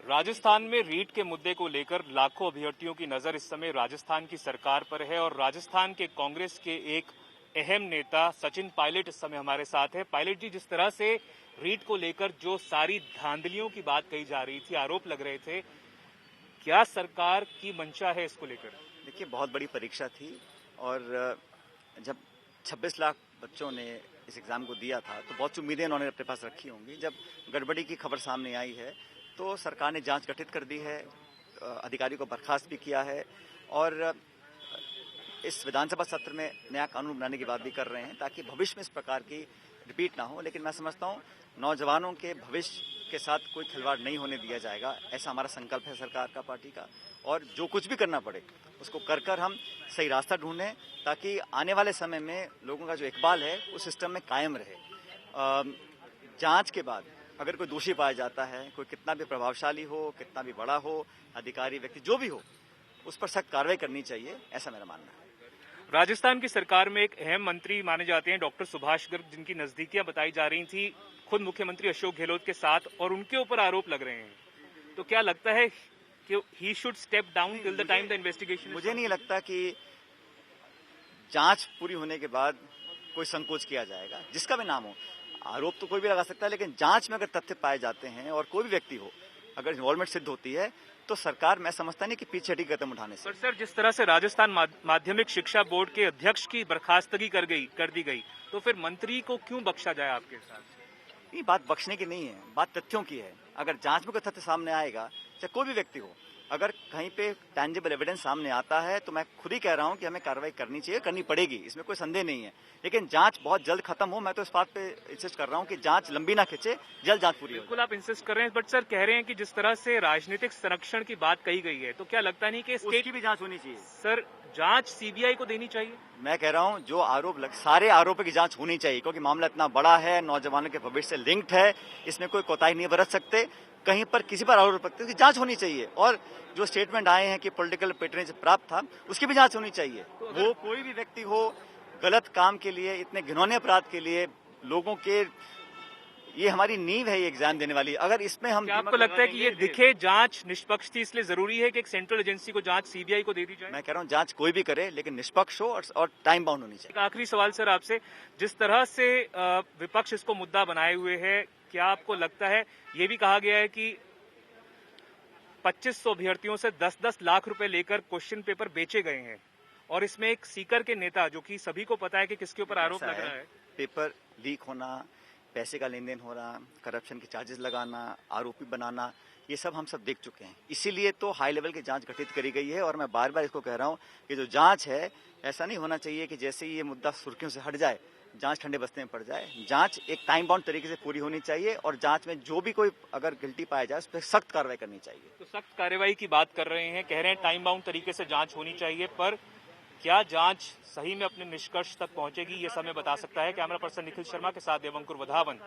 राजस्थान में रीट के मुद्दे को लेकर लाखों अभ्यर्थियों की नजर इस समय राजस्थान की सरकार पर है और राजस्थान के कांग्रेस के एक अहम नेता सचिन पायलट इस समय हमारे साथ है। पायलट जी, जिस तरह से रीट को लेकर जो सारी धांधलियों की बात कही जा रही थी, आरोप लग रहे थे, क्या सरकार की मंशा है इसको लेकर? देखिए, बहुत बड़ी परीक्षा थी और जब 26 लाख बच्चों ने इस एग्जाम को दिया था तो बहुत सी उम्मीदें उन्होंने अपने पास रखी होंगी। जब गड़बड़ी की खबर सामने आई है तो सरकार ने जांच गठित कर दी है, अधिकारी को बर्खास्त भी किया है और इस विधानसभा सत्र में नया कानून बनाने की बात भी कर रहे हैं ताकि भविष्य में इस प्रकार की रिपीट ना हो। लेकिन मैं समझता हूं नौजवानों के भविष्य के साथ कोई खिलवाड़ नहीं होने दिया जाएगा, ऐसा हमारा संकल्प है सरकार का, पार्टी का। और जो कुछ भी करना पड़े उसको कर हम सही रास्ता ढूंढें ताकि आने वाले समय में लोगों का जो इकबाल है उस सिस्टम में कायम रहे। जांच के बाद अगर कोई दोषी पाया जाता है, कोई कितना भी प्रभावशाली हो, कितना भी बड़ा हो, अधिकारी व्यक्ति जो भी हो, उस पर सख्त कार्रवाई करनी चाहिए, ऐसा मेरा मानना है। राजस्थान की सरकार में एक अहम मंत्री माने जाते हैं डॉक्टर सुभाष गर्ग, जिनकी नजदीकियां बताई जा रही थी खुद मुख्यमंत्री अशोक गहलोत के साथ, और उनके ऊपर आरोप लग रहे हैं। तो क्या लगता है कि he should step down till the time the investigation? मुझे नहीं लगता कि जांच पूरी होने के बाद कोई संकोच किया जाएगा। जिसका भी नाम हो, आरोप तो कोई भी लगा सकता है, लेकिन जांच में अगर तथ्य पाए जाते हैं और कोई भी व्यक्ति हो, अगर इन्वॉल्वमेंट सिद्ध होती है तो सरकार, मैं समझता नहीं कि पीछे हटी कदम उठाने से। पर सर, जिस तरह से राजस्थान माध्यमिक शिक्षा बोर्ड के अध्यक्ष की बर्खास्तगी कर दी गई, तो फिर मंत्री को क्यों बख्शा जाए आपके साथ? ये बात बख्शने की नहीं है, बात तथ्यों की है। अगर जांच में कोई तथ्य सामने आएगा, चाहे कोई भी व्यक्ति हो, अगर कहीं पे टैंजिबल एविडेंस सामने आता है तो मैं खुद ही कह रहा हूं कि हमें कार्रवाई करनी चाहिए, करनी पड़ेगी, इसमें कोई संदेह नहीं है। लेकिन जांच बहुत जल्द खत्म हो, मैं तो इस बात पे इंसिस्ट कर रहा हूं कि जांच लंबी ना खिंचे, जल्द जांच पूरी हो। बिल्कुल आप इंसिस्ट कर रहे हैं, बट सर कह रहे हैं कि जिस तरह से राजनीतिक संरक्षण की बात कही गई है, तो क्या लगता नहीं कि उसकी भी जांच होनी चाहिए? सर, जांच सीबीआई को देनी चाहिए। मैं कह रहा हूं जो सारे आरोपों की जांच होनी चाहिए, क्योंकि मामला इतना बड़ा है, नौजवानों के भविष्य से लिंक्ड है, इसमें कोई कोताही नहीं बरत सकते। कहीं पर किसी पर आरोप लगते उसकी जांच होनी चाहिए, और जो स्टेटमेंट आए हैं कि पॉलिटिकल पैट्रनेज प्राप्त था, उसकी भी जांच होनी चाहिए। वो कोई भी व्यक्ति हो, गलत काम के लिए, इतने घिनौने अपराध के लिए लोगों के, ये हमारी नींव है ये एग्जाम देने वाली। अगर इसमें हम, आपको लगता है कि ये दिखे जांच निष्पक्ष थी, इसलिए जरूरी है कि एक सेंट्रल एजेंसी को जांच सीबीआई को दे दी जाए? मैं कह रहा हूं जांच कोई भी करे, लेकिन निष्पक्ष हो और टाइम बाउंड होनी चाहिए। एक आखिरी सवाल सर आपसे, जिस तरह से विपक्ष इसको मुद्दा बनाए हुए है, क्या आपको लगता है, ये भी कहा गया है कि 2500 अभ्यर्थियों से 10-10 लाख रुपए लेकर क्वेश्चन पेपर बेचे गए हैं, और इसमें एक सीकर के नेता, जो कि सभी को पता है कि किसके ऊपर आरोप लग रहा है, पेपर लीक होना, पैसे का लेन देन हो रहा, करप्शन के चार्जेस लगाना, आरोपी बनाना, ये सब हम सब देख चुके हैं। इसीलिए तो हाई लेवल की जांच गठित करी गई है, और मैं बार बार इसको कह रहा हूं कि जो जांच है, ऐसा नहीं होना चाहिए कि जैसे ही ये मुद्दा सुर्खियों से हट जाए, जांच ठंडे बस्ते में पड़ जाए। जांच एक टाइम बाउंड तरीके से पूरी होनी चाहिए, और जांच में जो भी कोई अगर गिल्टी पाया जाए उस पर सख्त कार्रवाई करनी चाहिए। तो सख्त कार्रवाई की बात कर रहे हैं, कह रहे हैं टाइम बाउंड तरीके से जांच होनी चाहिए, पर क्या जांच सही में अपने निष्कर्ष तक पहुंचेगी, ये समय बता सकता है। कैमरा पर्सन निखिल शर्मा के साथ देवंकुर वधावन।